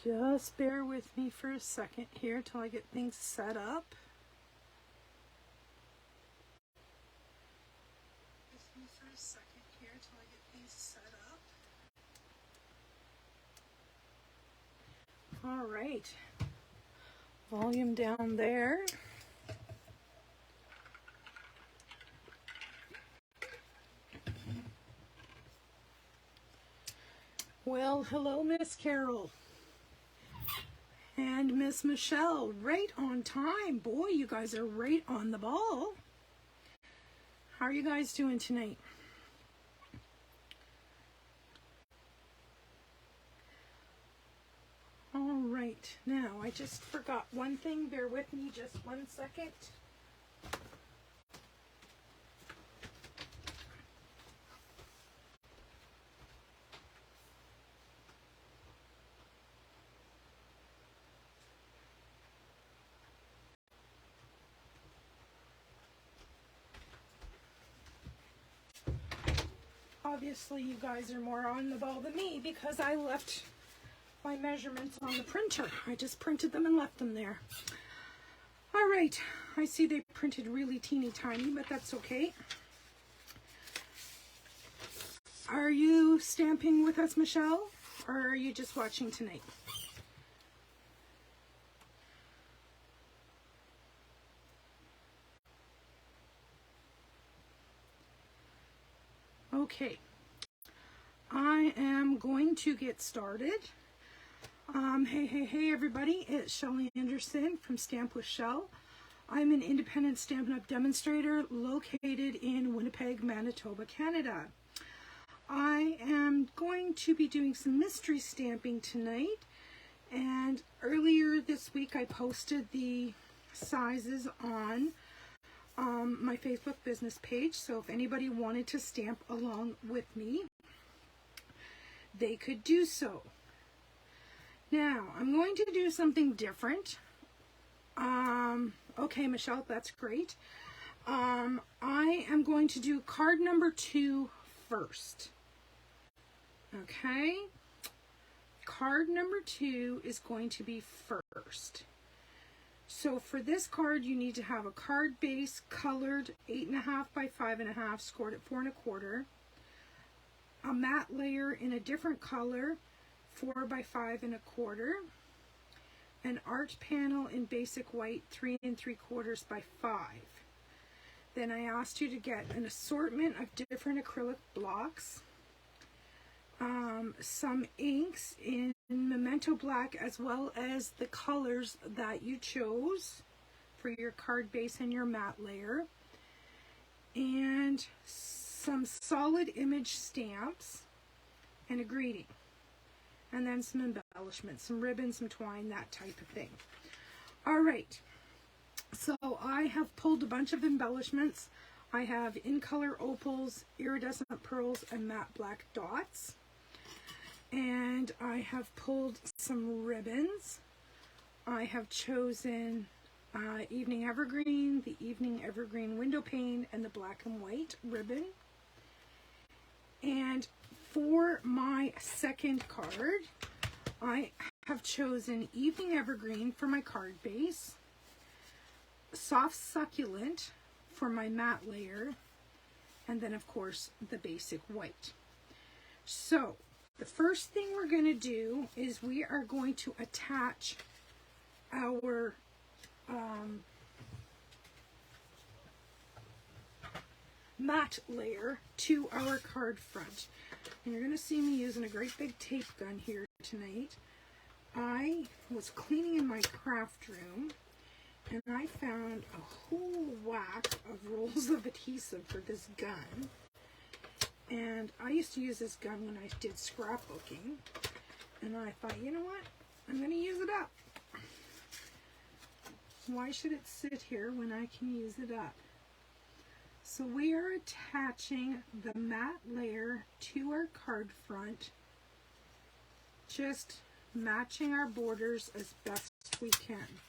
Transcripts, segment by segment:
Just bear with me for a second here till I get things set up. All right, volume down there. Well, hello, Miss Carol and Miss Michelle, right on time. Boy, you guys are right on the ball. How are you guys doing tonight? All right, now I just forgot one thing. Bear with me just 1 second. Obviously, you guys are more on the ball than me because I left my measurements on the printer. I just printed them and left them there. All right, I see they printed really teeny tiny, but that's okay. Are you stamping with us, Michelle, or are you just watching tonight? Okay, I am going to get started. Hey everybody, it's Shel Anderson from Stamp with Shel. I'm an independent Stampin' Up! Demonstrator located in Winnipeg, Manitoba, Canada. I am going to be doing some mystery stamping tonight, and earlier this week I posted the sizes on my Facebook business page, so if anybody wanted to stamp along with me, they could do so. Now, I'm going to do something different. Okay, Michelle, that's great. I am going to do card number 2 first. Okay? Card number 2 is going to be first. So for this card, you need to have a card base colored 8.5 by 5.5, scored at 4 1/4. A matte layer in a different color, 4 by 5 1/4, an art panel in basic white 3 3/4 by 5. Then I asked you to get an assortment of different acrylic blocks, some inks in Memento Black, as well as the colors that you chose for your card base and your matte layer, and some solid image stamps and a greeting. And then some embellishments, some ribbons, some twine, that type of thing. All right, so I have pulled a bunch of embellishments. I have in color opals, iridescent pearls, and matte black dots. And I have pulled some ribbons. I have chosen Evening Evergreen, the Evening Evergreen window pane, and the black and white ribbon. And for my second card, I have chosen Evening Evergreen for my card base, Soft Succulent for my matte layer, and then of course the basic white. So the first thing we're going to do is we are going to attach our matte layer to our card front. And you're going to see me using a great big tape gun here tonight. I was cleaning in my craft room and I found a whole whack of rolls of adhesive for this gun. And I used to use this gun when I did scrapbooking. And I thought, you know what? I'm going to use it up. Why should it sit here when I can use it up? So we are attaching the matte layer to our card front, just matching our borders as best we can.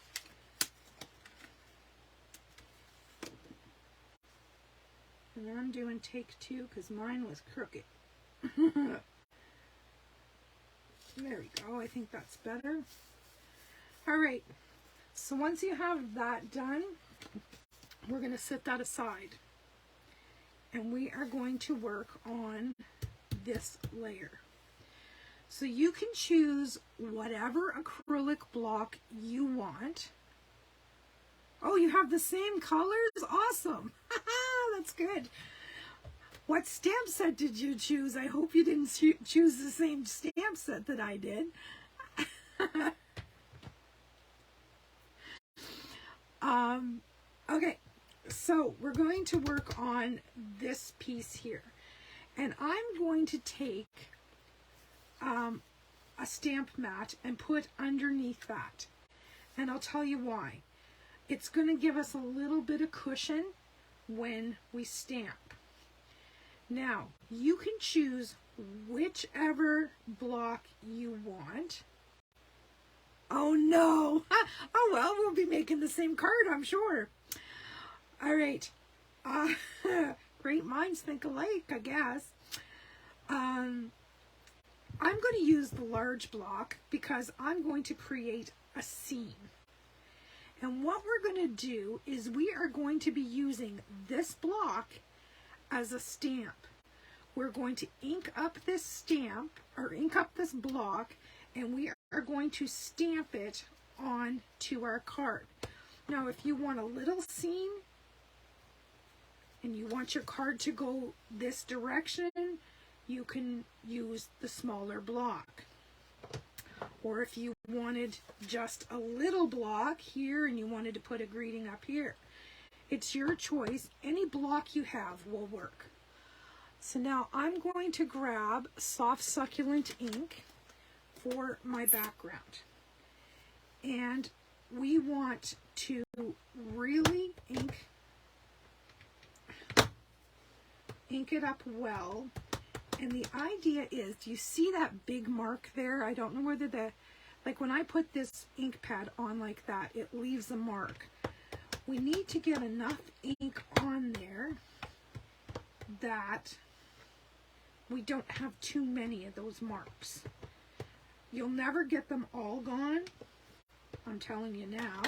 And I'm doing take 2 because mine was crooked. There we go. I think that's better. All right. So once you have that done, we're going to set that aside. And we are going to work on this layer. So you can choose whatever acrylic block you want. Oh, you have the same colors? Awesome. That's good. What stamp set did you choose? I hope you didn't choose the same stamp set that I did. Okay, so we're going to work on this piece here. And I'm going to take a stamp mat and put underneath that. And I'll tell you why. It's going to give us a little bit of cushion when we stamp. Now, you can choose whichever block you want. Oh no! Oh well, we'll be making the same card, I'm sure. All right. Great minds think alike, I guess. I'm going to use the large block because I'm going to create a seam. And what we're going to do is we are going to be using this block as a stamp. We're going to ink up this stamp, or ink up this block, and we are going to stamp it onto our card. Now, if you want a little seam, and you want your card to go this direction, you can use the smaller block. Or if you wanted just a little block here and you wanted to put a greeting up here, it's your choice. Any block you have will work. So now I'm going to grab soft succulent ink for my background. And we want to really ink it up well. And the idea is, do you see that big mark there? I don't know whether like when I put this ink pad on like that, it leaves a mark. We need to get enough ink on there that we don't have too many of those marks. You'll never get them all gone, I'm telling you now,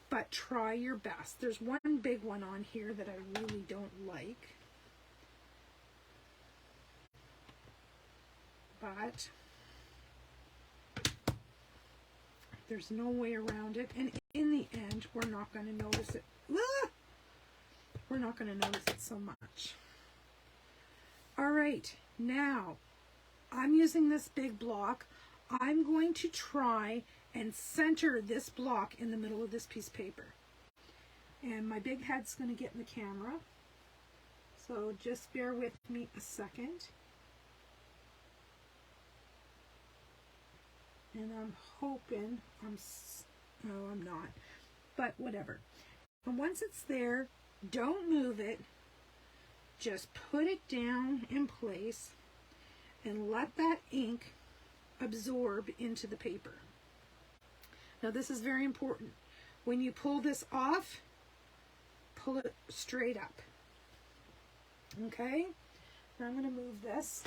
but try your best. There's one big one on here that I really don't like. But there's no way around it, and in the end we're not going to notice it. We're not going to notice it so much. All right, now I'm using this big block. I'm going to try and center this block in the middle of this piece of paper, and my big head's going to get in the camera, so just bear with me a second. And I'm hoping, no, I'm not, but whatever. And once it's there, don't move it. Just put it down in place and let that ink absorb into the paper. Now this is very important. When you pull this off, pull it straight up. Okay? Now I'm going to move this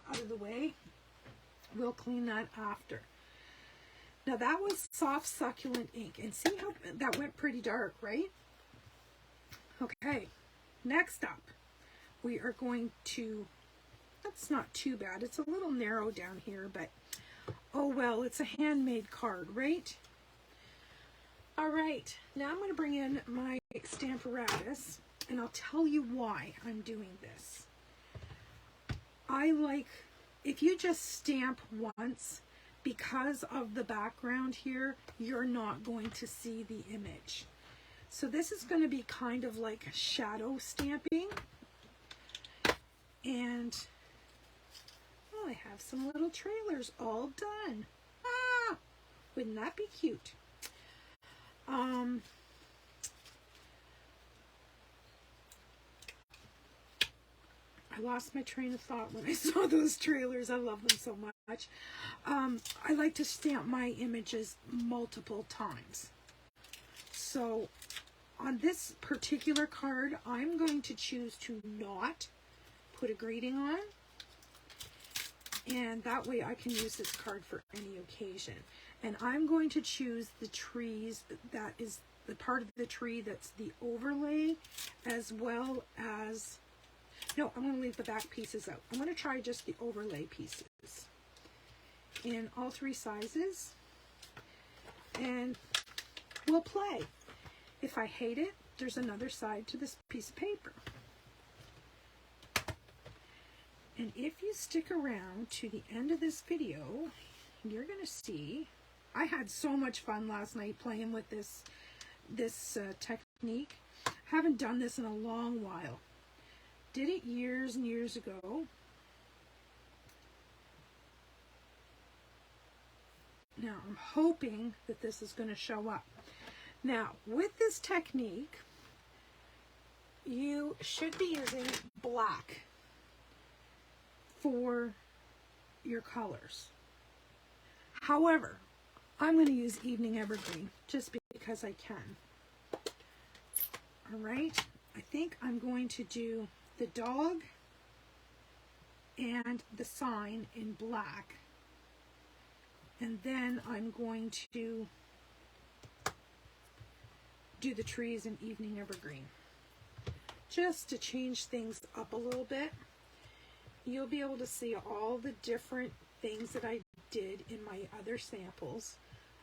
out of the way. We'll clean that after. Now that was soft succulent ink, and see how that went pretty dark, right? Okay, next up, we are going to, that's not too bad. It's a little narrow down here, but oh well, it's a handmade card, right? All right, now I'm going to bring in my Stamparatus, and I'll tell you why I'm doing this. I like, if you just stamp once, because of the background here, you're not going to see the image. So this is going to be kind of like shadow stamping. And oh, I have some little trailers all done. Ah, wouldn't that be cute? I lost my train of thought when I saw those trailers. I love them so much. I like to stamp my images multiple times. So on this particular card, I'm going to choose to not put a greeting on. And that way I can use this card for any occasion. And I'm going to choose the trees that is the part of the tree that's the overlay, as well as, no, I'm going to leave the back pieces out. I'm going to try just the overlay pieces in all 3 sizes, and we'll play. If I hate it, there's another side to this piece of paper. And if you stick around to the end of this video, you're going to see, I had so much fun last night playing with this technique. Haven't done this in a long while. Did it years and years ago. Now I'm hoping that this is going to show up. Now with this technique, you should be using black for your colors. However, I'm going to use Evening Evergreen just because I can. All right, I think I'm going to do the dog and the sign in black, and then I'm going to do the trees in Evening Evergreen just to change things up a little bit. You'll be able to see all the different things that I did in my other samples.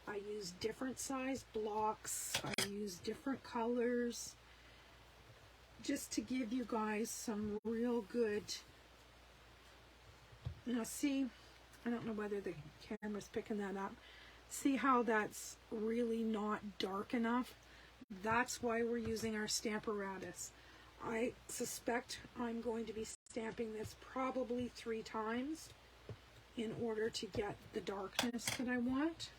I used different size blocks, I used different colors, just to give you guys some real good, now see, I don't know whether the camera's picking that up. See how that's really not dark enough? That's why we're using our Stamparatus. I suspect I'm going to be stamping this probably 3 times in order to get the darkness that I want.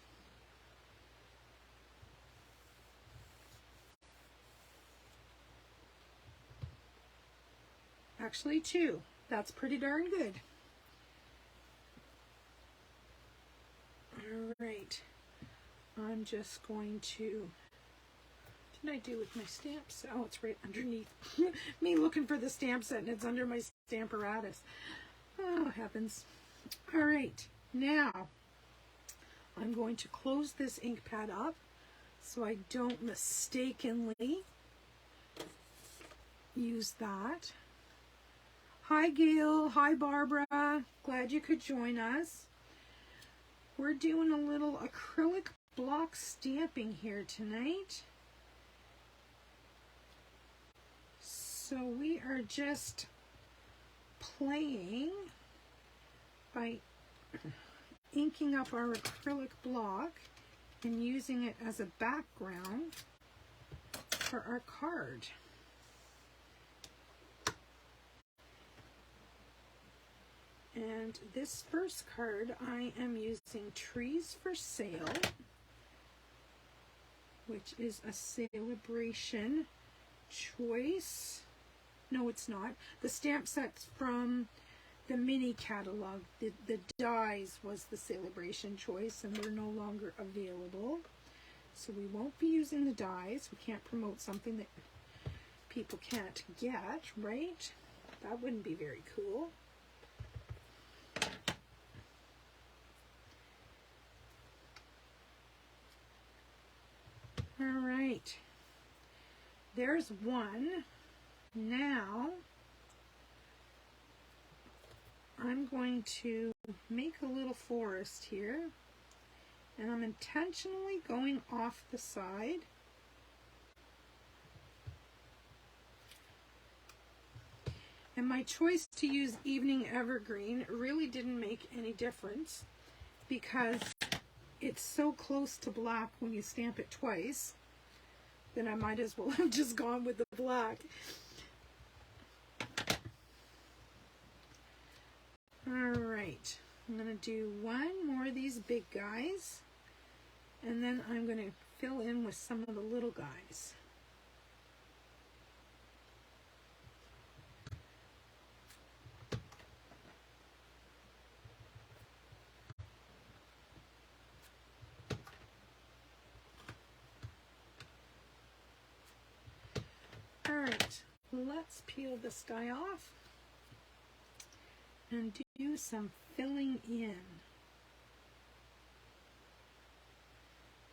Actually 2. That's pretty darn good. All right. I'm just going to, what did I do with my stamps? Oh, it's right underneath. Me looking for the stamp set and it's under my Stamparatus. Oh, heavens. All right. Now, I'm going to close this ink pad up so I don't mistakenly use that. Hi Gail, hi Barbara, glad you could join us. We're doing a little acrylic block stamping here tonight. So we are just playing by inking up our acrylic block and using it as a background for our card. And this first card, I am using Trees for Sale, which is a celebration choice. No, it's not. The stamp set's from the mini catalog. The dies was the celebration choice, and they're no longer available. So we won't be using the dies. We can't promote something that people can't get, right? That wouldn't be very cool. All right, there's one. Now, I'm going to make a little forest here, and I'm intentionally going off the side. And my choice to use Evening Evergreen really didn't make any difference because it's so close to black when you stamp it twice, then I might as well have just gone with the black. Alright, I'm going to do one more of these big guys, and then I'm going to fill in with some of the little guys. Alright, let's peel this guy off. and do some filling in.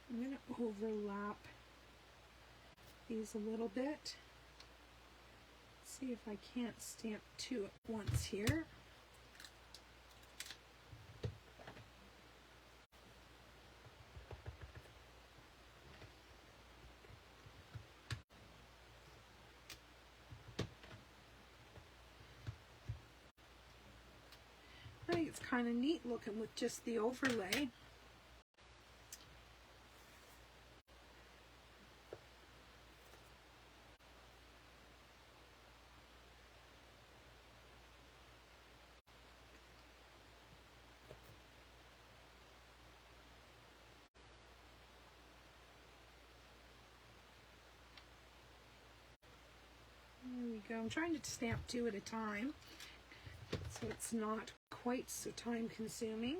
I'm going to overlap these a little bit. See if I can't stamp two at once here. I think it's kind of neat looking with just the overlay. There we go. I'm trying to stamp two at a time, so it's not quite so time consuming.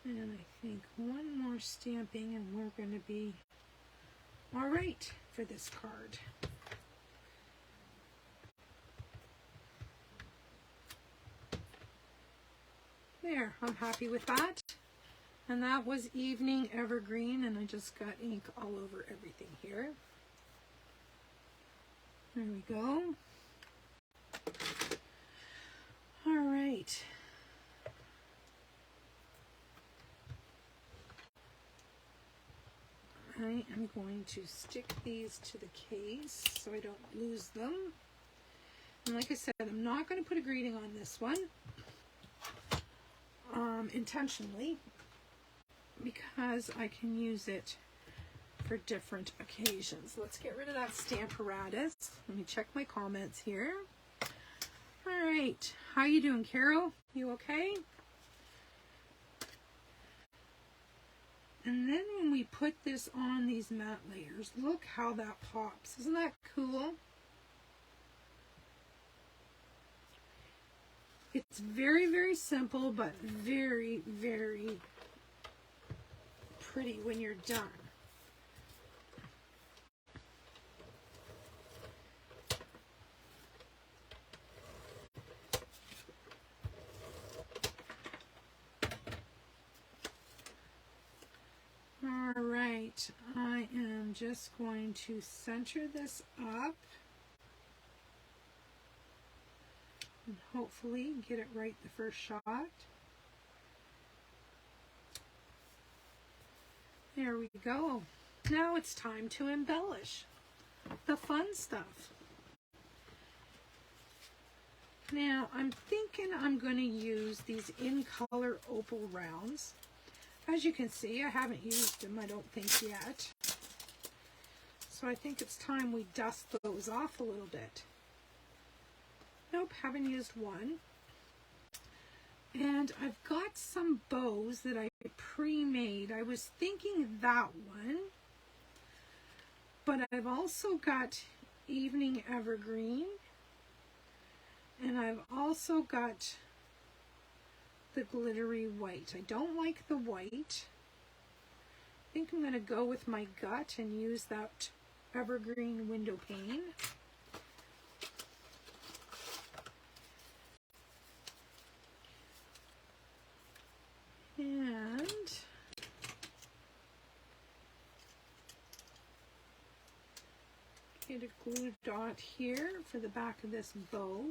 And I think one more stamping and we're going to be all right for this card. There, I'm happy with that. And that was Evening Evergreen, and I just got ink all over everything here. There we go. All right. I am going to stick these to the case so I don't lose them. And like I said, I'm not going to put a greeting on this one intentionally, because I can use it for different occasions. Let's get rid of that Stamparatus. Let me check my comments here. All right, how you doing, Carol? You okay? And then when we put this on these matte layers, look how that pops. Isn't that cool? It's very, very simple, but very, very pretty when you're done. All right, I am just going to center this up and hopefully get it right the first shot. There we go. Now it's time to embellish the fun stuff. Now I'm thinking I'm going to use these in color opal rounds. As you can see, I haven't used them, I don't think, yet. So I think it's time we dust those off a little bit. Nope, haven't used one. And I've got some bows that I pre-made. I was thinking that one, but I've also got Evening Evergreen, and I've also got the glittery white. I don't like the white. I think I'm going to go with my gut and use that evergreen window pane. And get a glue dot here for the back of this bow.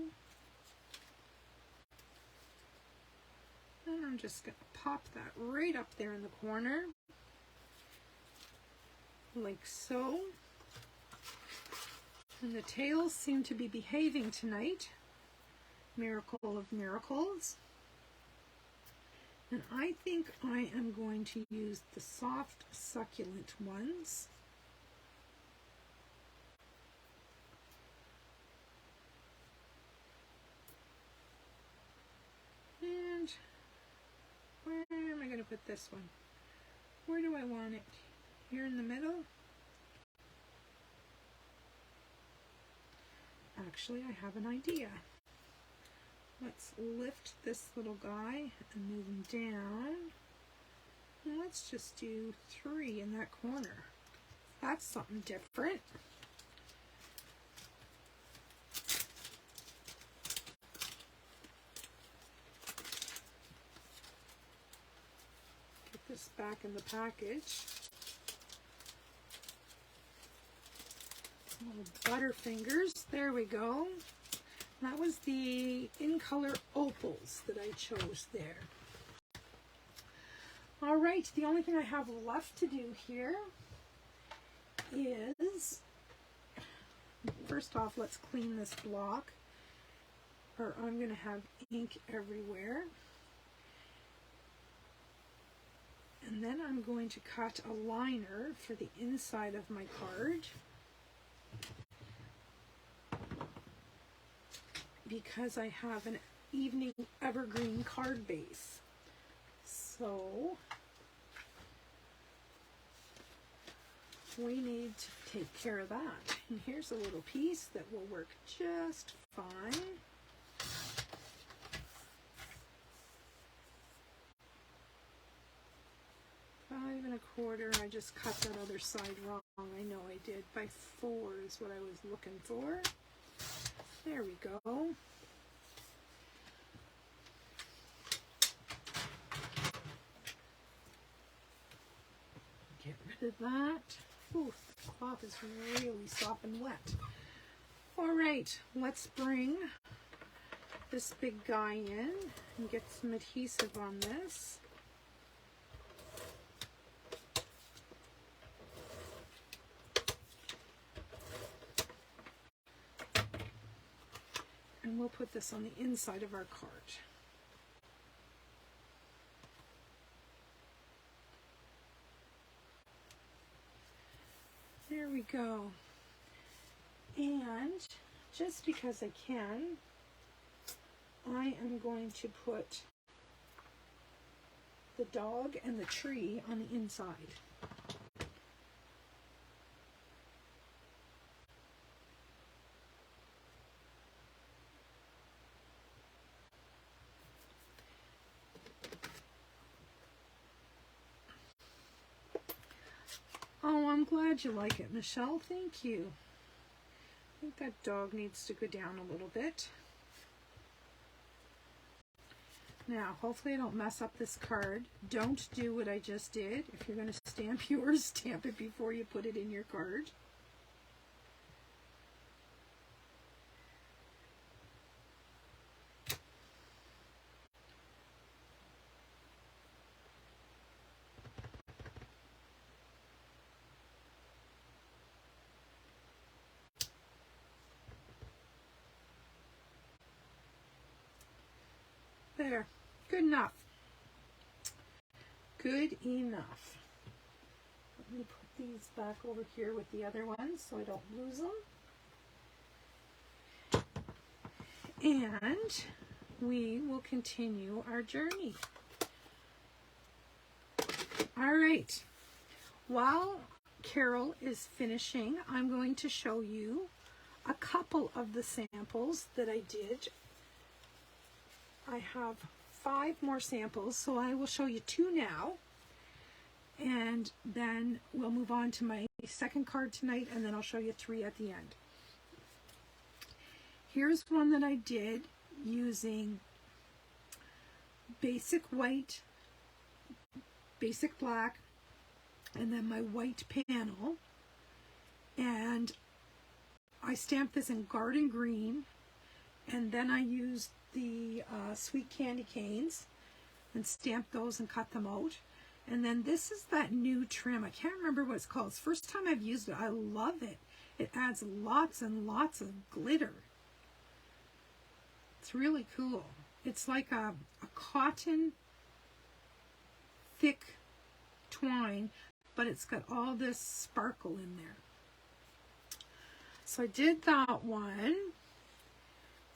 And I'm just going to pop that right up there in the corner, like so. And the tails seem to be behaving tonight. Miracle of miracles. And I think I am going to use the soft succulent ones. And where am I going to put this one? Where do I want it? Here in the middle? Actually, I have an idea. Let's lift this little guy and move him down. And let's just do 3 in that corner. That's something different. Get this back in the package. Little Butterfingers. There we go. That was the In Color Opals that I chose there. All right, the only thing I have left to do here is, first off, let's clean this block, or I'm going to have ink everywhere. And then I'm going to cut a liner for the inside of my card, because I have an evening evergreen card base. So we need to take care of that. And here's a little piece that will work just fine. 5 1/4. I just cut that other side wrong. I know I did. By 4 is what I was looking for. There we go. Get rid of that. Ooh, the cloth is really soft and wet. All right, let's bring this big guy in and get some adhesive on this. And we'll put this on the inside of our card. There we go. And just because I can, I am going to put the dog and the tree on the inside. Oh, I'm glad you like it, Michelle. Thank you. I think that dog needs to go down a little bit. Now, hopefully I don't mess up this card. Don't do what I just did. If you're going to stamp yours, stamp it before you put it in your card. There, good enough. Good enough. Let me put these back over here with the other ones so I don't lose them. And we will continue our journey. All right. While Carol is finishing, I'm going to show you a couple of the samples that I did. I have 5 more samples, so I will show you 2 now, and then we'll move on to my second card tonight, and then I'll show you 3 at the end. Here's one that I did using basic white, basic black, and then my white panel, and I stamped this in garden green, and then I used the sweet candy canes and stamped those and cut them out. And then this is that new trim. I can't remember what it's called. It's the first time I've used it. I love it. It adds lots and lots of glitter. It's really cool. It's like a cotton thick twine, but it's got all this sparkle in there. So I did that one.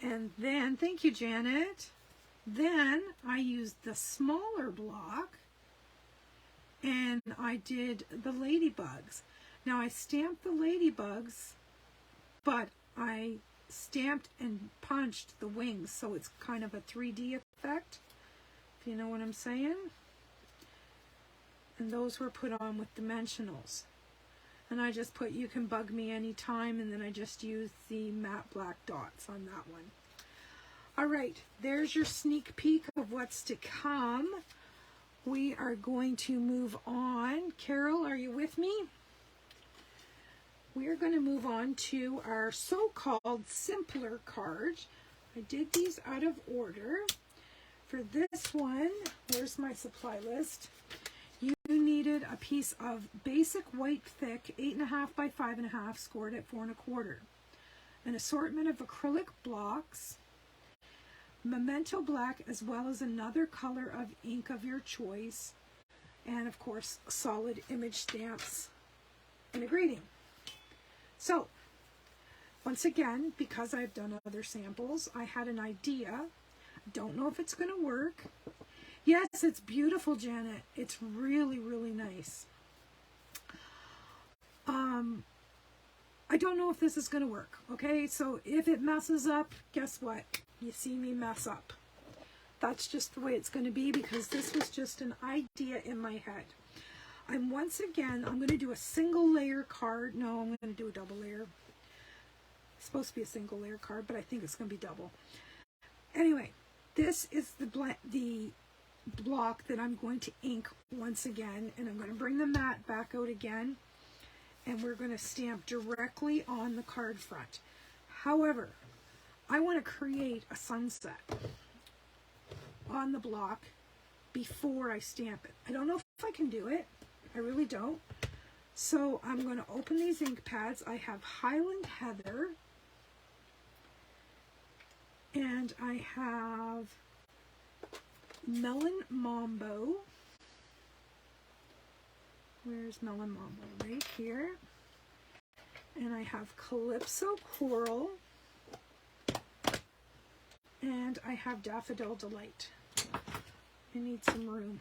And then, thank you, Janet. Then I used the smaller block and I did the ladybugs. Now I stamped the ladybugs, but I stamped and punched the wings, so it's kind of a 3D effect, if you know what I'm saying. And those were put on with dimensionals. And I just put "you can bug me anytime," and then I just used the matte black dots on that one. All right, there's your sneak peek of what's to come. We are going to move on. Carol, are you with me? We are going to move on to our so-called simpler card. I did these out of order. For this one, where's my supply list? You needed a piece of basic white thick 8.5 by 5.5 scored at 4 1/4. An assortment of acrylic blocks, Memento black, as well as another color of ink of your choice, and of course solid image stamps and a greeting. So once again, because I've done other samples, I had an idea. Don't know if it's going to work. Yes, it's beautiful, Janet. It's really, really nice. I don't know if this is going to work, okay? So if it messes up, guess what? You see me mess up. That's just the way it's going to be, because this was just an idea in my head. I'm going to do a single layer card. No, I'm going to do a double layer. It's supposed to be a single layer card, but I think it's going to be double. Anyway, this is the block that I'm going to ink once again, and I'm going to bring the mat back out again, and we're going to stamp directly on the card front. However, I want to create a sunset on the block before I stamp it. I don't know if I can do it. I really don't. So I'm going to open these ink pads. I have Highland Heather, and I have Melon Mambo. Where's Melon Mambo? Right here. And I have Calypso Coral. And I have Daffodil Delight. I need some room.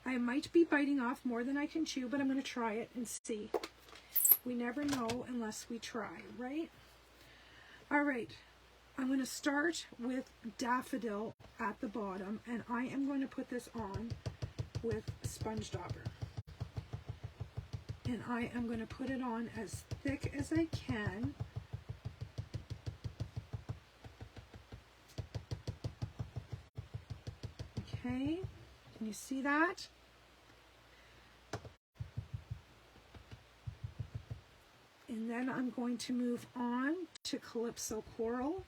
I might be biting off more than I can chew, but I'm going to try it and see. We never know unless we try, right? All right. I'm going to start with Daffodil at the bottom, and I am going to put this on with sponge dauber. And I am going to put it on as thick as I can. Okay, can you see that? And then I'm going to move on to Calypso Coral.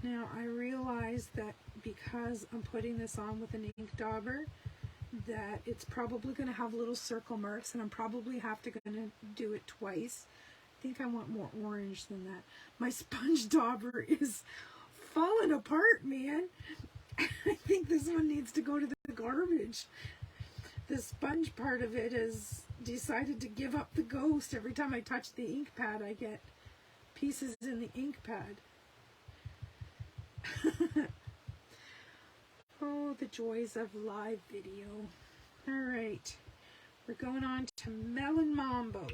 Now I realize that because I'm putting this on with an ink dauber, that it's probably going to have little circle marks, and I'm probably going to do it twice. I think I want more orange than that. My sponge dauber is falling apart, man. I think this one needs to go to the garbage. The sponge part of it has decided to give up the ghost. Every time I touch the ink pad, I get pieces in the ink pad. Oh, the joys of live video. All right, we're going on to Melon Mambo.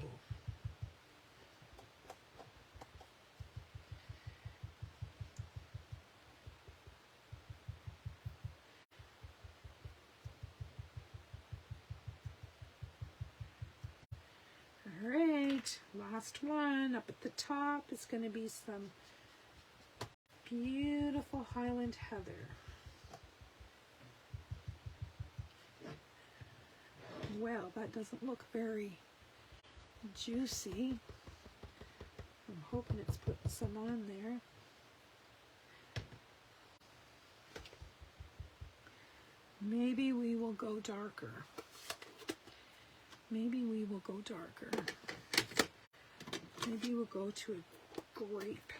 All right, last one. Up at the top is going to be some beautiful Highland Heather. Well, that doesn't look very juicy. I'm hoping it's putting some on there. Maybe we will go darker. Maybe we will go darker. Maybe we'll go to a grape,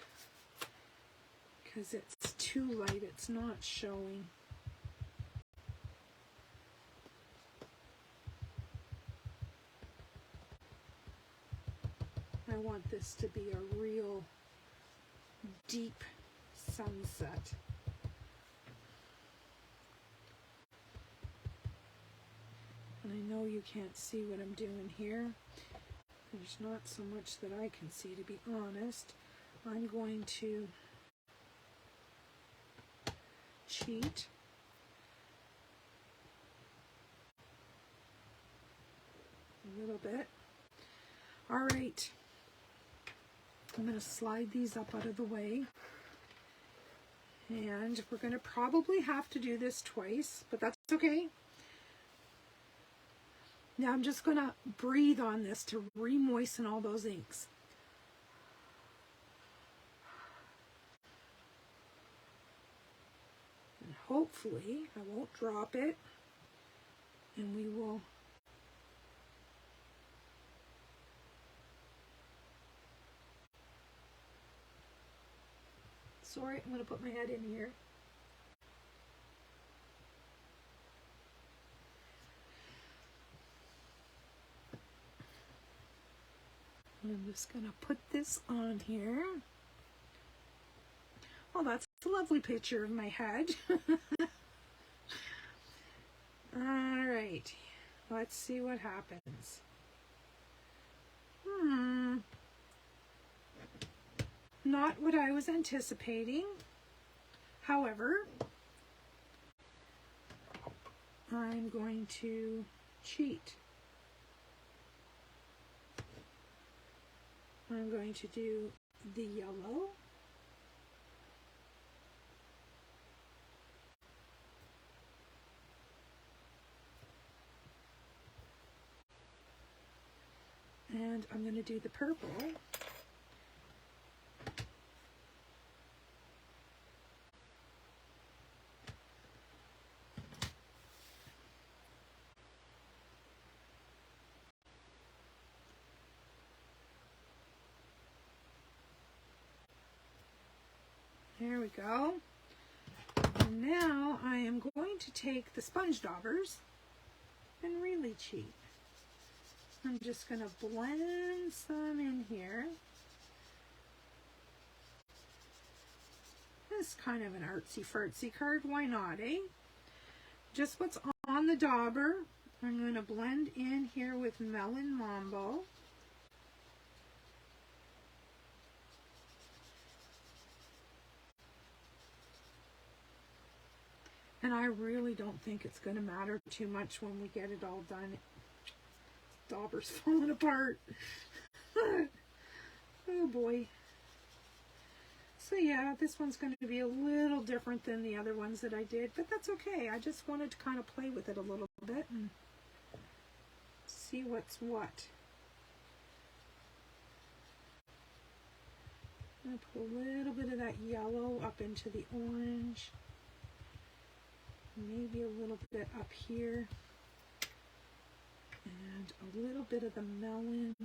because it's too light. It's not showing. I want this to be a real deep sunset. And I know you can't see what I'm doing here. There's not so much that I can see, to be honest. I'm going to cheat. A little bit. All right. I'm going to slide these up out of the way. And we're going to probably have to do this twice, but that's okay. Now I'm just going to breathe on this to re-moisten all those inks. And hopefully I won't drop it, and we will sorry, I'm going to put my head in here. I'm just going to put this on here. Oh, that's a lovely picture of my head. All right, let's see what happens. Not what I was anticipating. However, I'm going to cheat. I'm going to do the yellow. And I'm going to do the purple. There we go. And now I am going to take the sponge daubers and really cheat. I'm just going to blend some in here. This is kind of an artsy-fartsy card. Why not, eh? Just what's on the dauber. I'm going to blend in here with Melon Mambo. And I really don't think it's going to matter too much when we get it all done. Dauber's falling apart. Oh boy. So yeah, this one's going to be a little different than the other ones that I did, but that's okay. I just wanted to kind of play with it a little bit and see what's what. I'm going to put a little bit of that yellow up into the orange. Maybe a little bit up here. And a little bit of the melon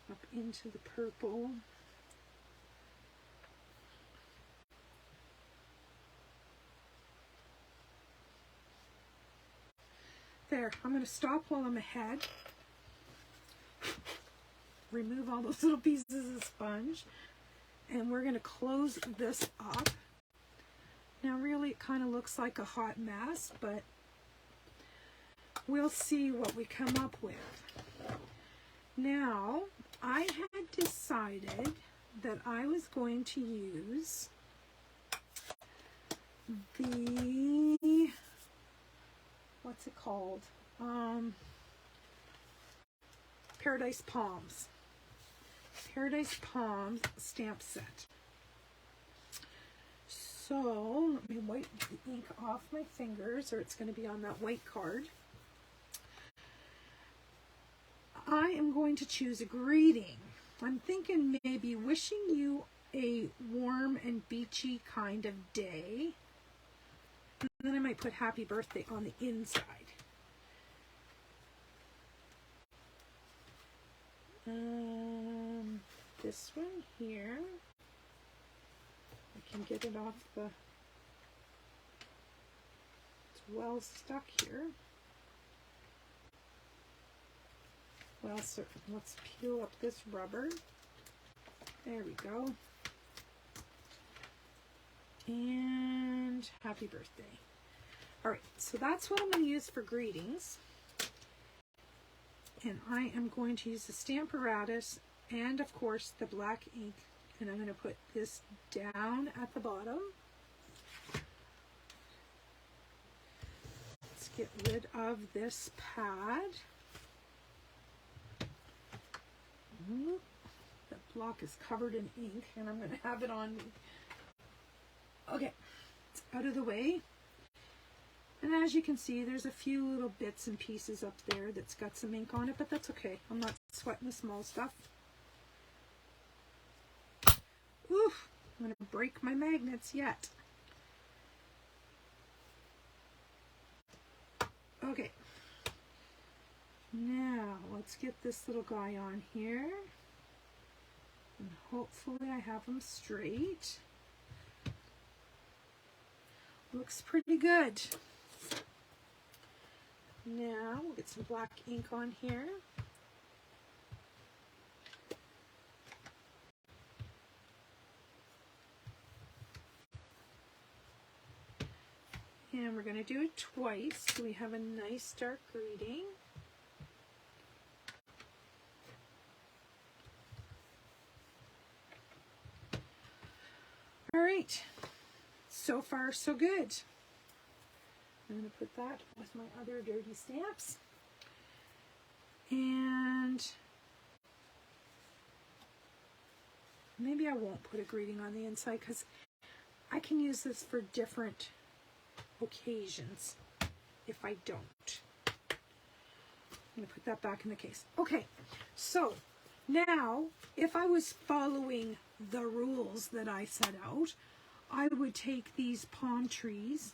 up into the purple. There, I'm going to stop while I'm ahead. Remove all those little pieces of sponge. And we're going to close this up. Now really it kind of looks like a hot mess, but we'll see what we come up with. Now, I had decided that I was going to use the, what's it called? Paradise Palms. Paradise Palms stamp set. So, let me wipe the ink off my fingers, or it's going to be on that white card. I am going to choose a greeting. I'm thinking maybe wishing you a warm and beachy kind of day. And then I might put happy birthday on the inside. This one here. I can get it off the, it's well stuck here. Well, so let's peel up this rubber. There we go. And happy birthday. All right, so that's what I'm going to use for greetings. And I am going to use the Stamparatus and, of course, the black ink. And I'm going to put this down at the bottom. Let's get rid of this pad. That block is covered in ink, and I'm going to have it on me. Okay, it's out of the way. And as you can see, there's a few little bits and pieces up there that's got some ink on it, but that's okay. I'm not sweating the small stuff. Oof, I'm going to break my magnets yet. Okay. Now, let's get this little guy on here. And hopefully I have him straight. Looks pretty good. Now, we'll get some black ink on here. And we're going to do it twice so we have a nice dark greeting. All right, so far so good. I'm going to put that with my other dirty stamps. And maybe I won't put a greeting on the inside because I can use this for different occasions if I don't. I'm going to put that back in the case. Okay, so now if I was following the rules that I set out, I would take these palm trees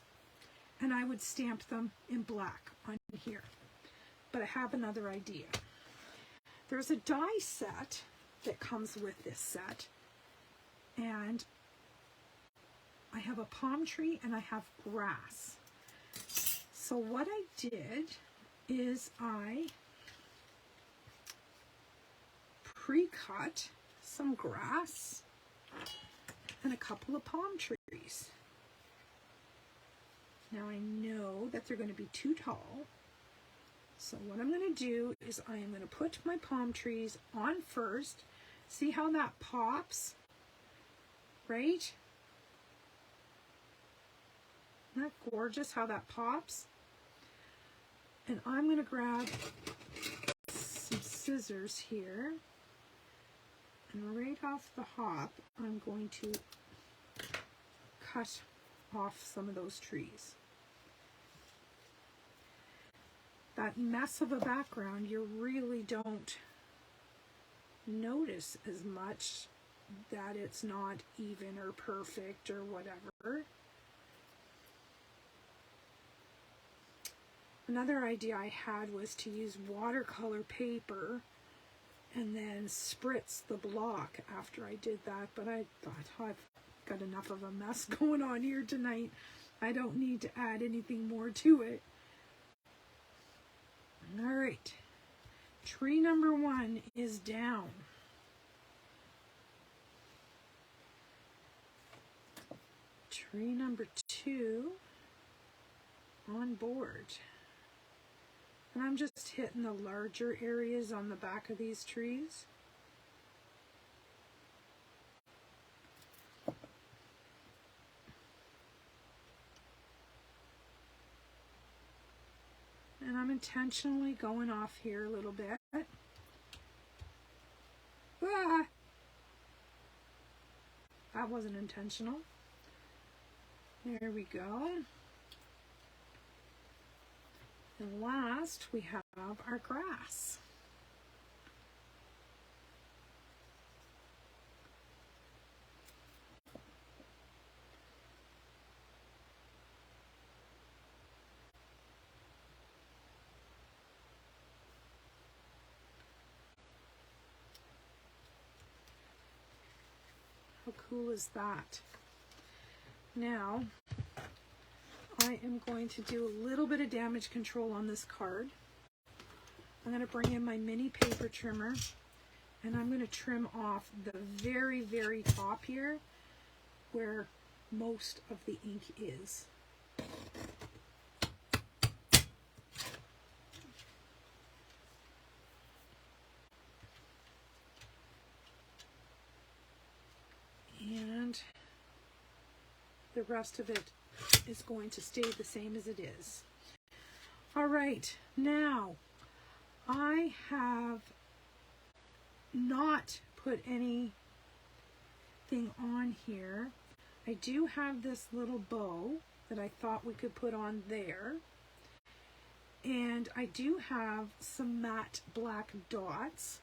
and I would stamp them in black on here. But I have another idea. There's a die set that comes with this set, and I have a palm tree and I have grass. So what I did is I pre-cut some grass and a couple of palm trees. Now I know that they're going to be too tall. So what I'm going to do is I am going to put my palm trees on first. See how that pops? Right? Isn't that gorgeous how that pops? And I'm going to grab some scissors here. And right off the hop, I'm going to cut off some of those trees. That mess of a background, you really don't notice as much that it's not even or perfect or whatever. Another idea I had was to use watercolor paper and then spritz the block after I did that, but I thought I've got enough of a mess going on here tonight. I don't need to add anything more to it. All right, tree number 1 is down. Tree number 2 on board. And I'm just hitting the larger areas on the back of these trees. And I'm intentionally going off here a little bit. Ah! That wasn't intentional. There we go. And last, we have our grass. How cool is that? Now, I am going to do a little bit of damage control on this card. I'm going to bring in my mini paper trimmer, and I'm going to trim off the very, very top here where most of the ink is. And the rest of it is going to stay the same as it is. All right, now I have not put anything on here. I do have this little bow that I thought we could put on there. And I do have some matte black dots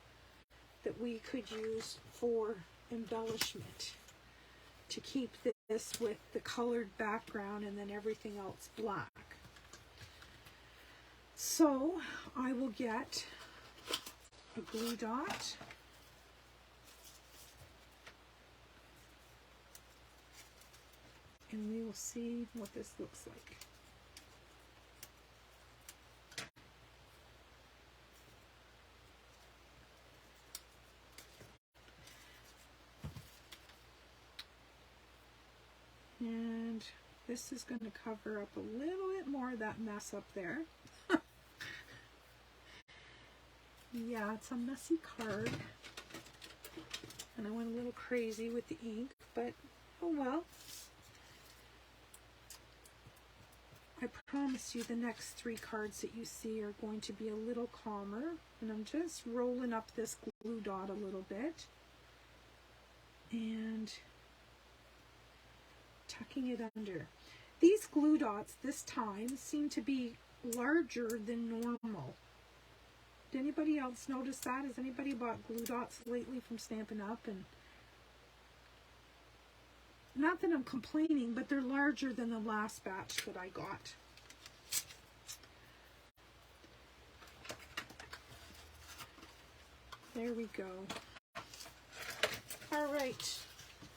that we could use for embellishment to keep this with the colored background and then everything else black. So I will get a glue dot. And we will see what this looks like. And this is going to cover up a little bit more of that mess up there. Yeah, it's a messy card. And I went a little crazy with the ink, but oh well. I promise you the next 3 cards that you see are going to be a little calmer. And I'm just rolling up this glue dot a little bit. And tucking it under. These glue dots this time seem to be larger than normal. Did anybody else notice that? Has anybody bought glue dots lately from Stampin' Up? And not that I'm complaining, but they're larger than the last batch that I got. There we go. All right,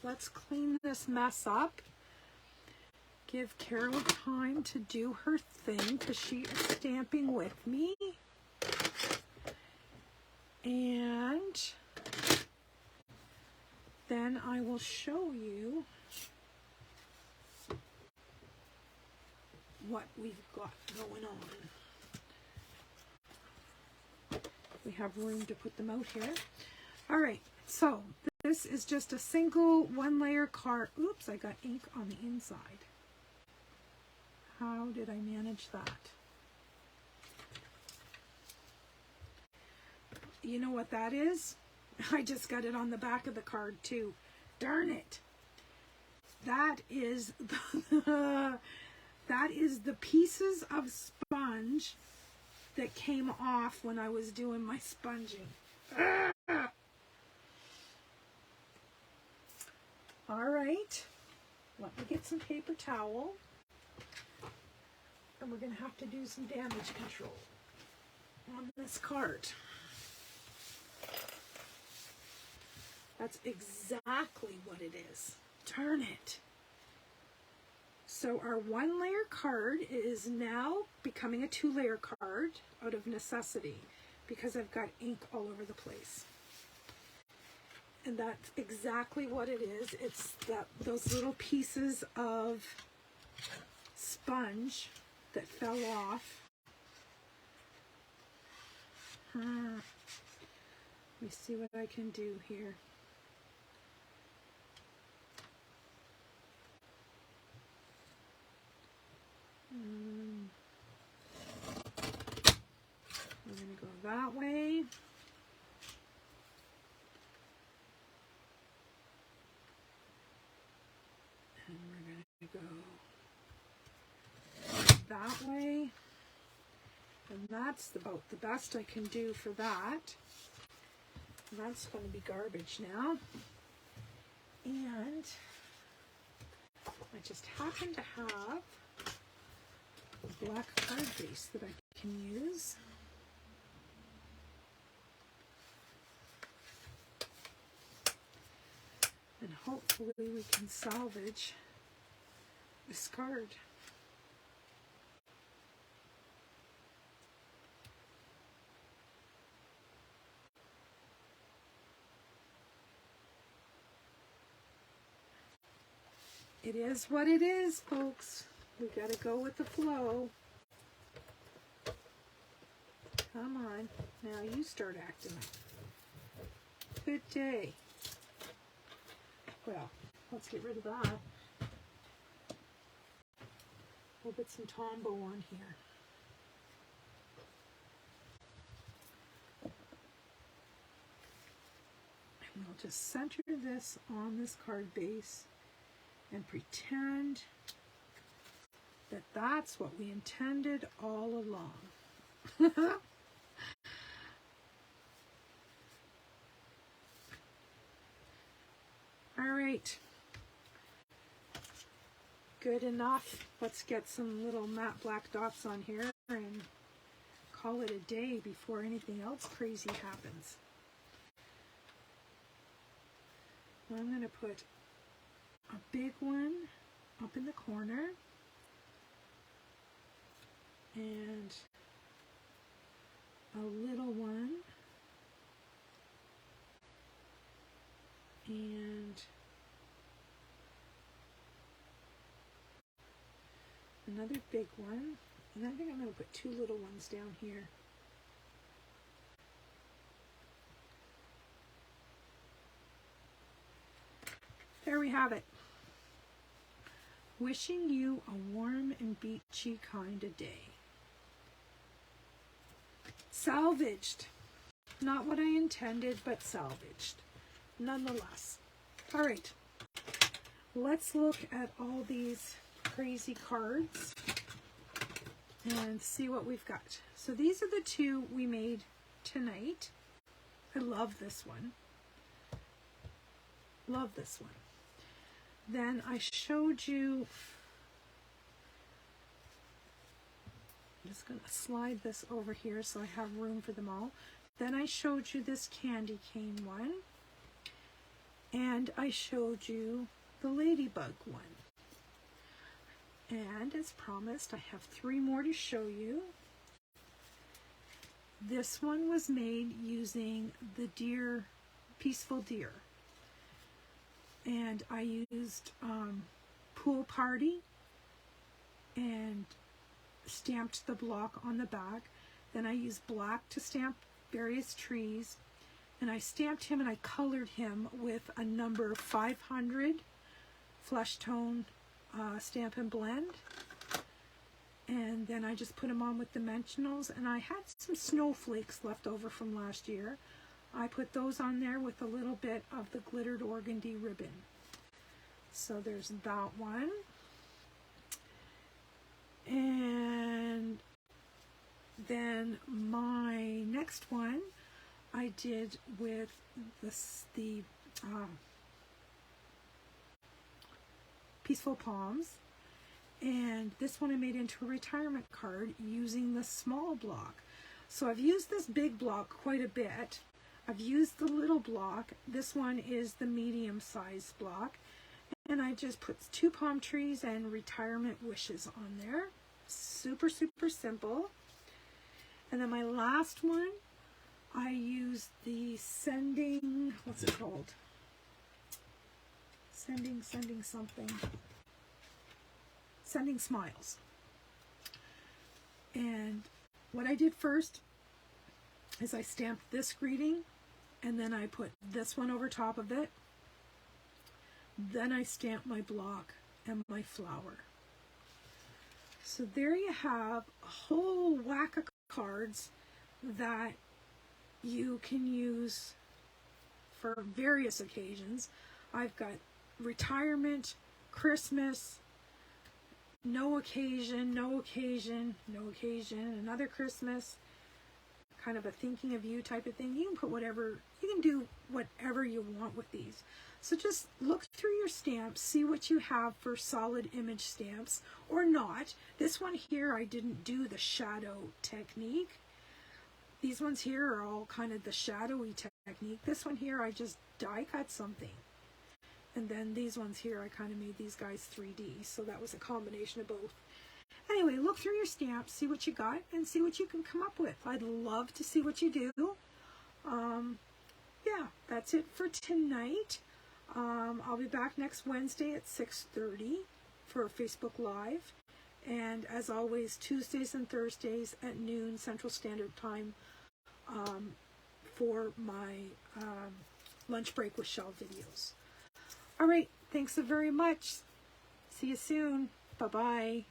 let's clean this mess up. Give Carol time to do her thing because she is stamping with me. And then I will show you what we've got going on. We have room to put them out here. All right, so this is just a single 1-layer card. Oops, I got ink on the inside. How did I manage that? You know what that is? I just got it on the back of the card too. Darn it. That is the, that is the pieces of sponge that came off when I was doing my sponging. All right. Let me get some paper towel. And we're going to have to do some damage control on this card. That's exactly what it is. Darn it. So our 1-layer card is now becoming a 2-layer card out of necessity because I've got ink all over the place. And that's exactly what it is. It's those little pieces of sponge that fell off. Let me see what I can do here. We're going to go that way. And we're going to go that way. And that's about the best I can do for that. That's going to be garbage now. And I just happen to have a black card base that I can use. And hopefully we can salvage this card. It is what it is, folks. We gotta go with the flow. Come on. Now you start acting up. Good day. Well, let's get rid of that. We'll put some Tombow on here. And we'll just center this on this card base and pretend that that's what we intended all along. All right. Good enough. Let's get some little matte black dots on here and call it a day before anything else crazy happens. I'm going to put a big one up in the corner and a little one and another big one, and I think I'm going to put two little ones down here. There we have it. Wishing you a warm and beachy kind of day. Salvaged. Not what I intended, but salvaged. Nonetheless. All right. Let's look at all these crazy cards and see what we've got. So these are the two we made tonight. I love this one. Love this one. Then I showed you, I'm just going to slide this over here so I have room for them all. Then I showed you this candy cane one, and I showed you the ladybug one. And as promised, I have 3 more to show you. This one was made using the deer, Peaceful Deer. And I used Pool Party and stamped the block on the back. Then I used black to stamp various trees. And I stamped him and I colored him with a number 500 flesh tone Stampin' Blend. And then I just put him on with dimensionals. And I had some snowflakes left over from last year. I put those on there with a little bit of the glittered organdy ribbon. So there's that one. And then my next one I did with the Peaceful Palms. And this one I made into a retirement card using the small block. So I've used this big block quite a bit. I've used the little block. This one is the medium size block. And I just put 2 palm trees and retirement wishes on there. Super, super simple. And then my last one, I used the sending, what's it called? Sending something. Sending smiles. And what I did first is I stamped this greeting, and then I put this one over top of it. Then I stamped my block and my flower. So there you have a whole whack of cards that you can use for various occasions. I've got retirement, Christmas, no occasion, no occasion, no occasion, another Christmas, kind of a thinking of you type of thing. You can put whatever, you can do whatever you want with these. So just look through your stamps, see what you have for solid image stamps or not. This one here, I didn't do the shadow technique. These ones here are all kind of the shadowy technique. This one here, I just die cut something. And then these ones here, I kind of made these guys 3D. So that was a combination of both. Anyway, look through your stamps, see what you got, and see what you can come up with. I'd love to see what you do. Yeah, that's it for tonight. I'll be back next Wednesday at 6:30 for Facebook Live. And as always, Tuesdays and Thursdays at noon Central Standard Time for my lunch break with Shel videos. All right, thanks so very much. See you soon. Bye-bye.